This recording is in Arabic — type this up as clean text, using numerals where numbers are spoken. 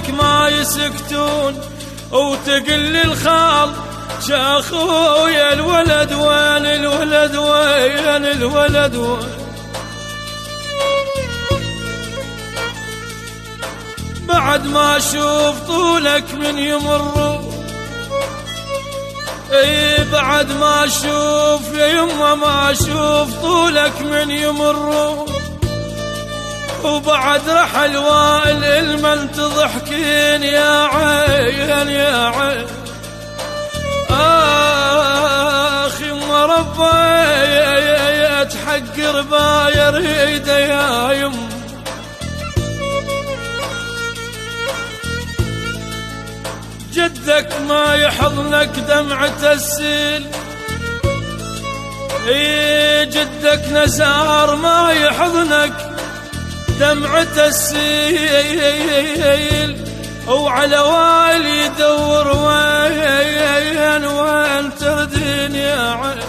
طولك ما يسكتون، وتقل الخال شاخويا الولد وين الولد وين الولد وين. بعد ما اشوف طولك من يمر، اي بعد ما اشوف يا يمه ما اشوف طولك من يمر، وبعد رحل وائل المن تضحكين يا عين يا عين. آخ يما ربي تحقر باير ايده يا يم. جدك ما يحضنك دمعة السيل، اي جدك نزار ما يحضنك دمعة السيل، وعلى وائل يدور وين وين تردين يا عين.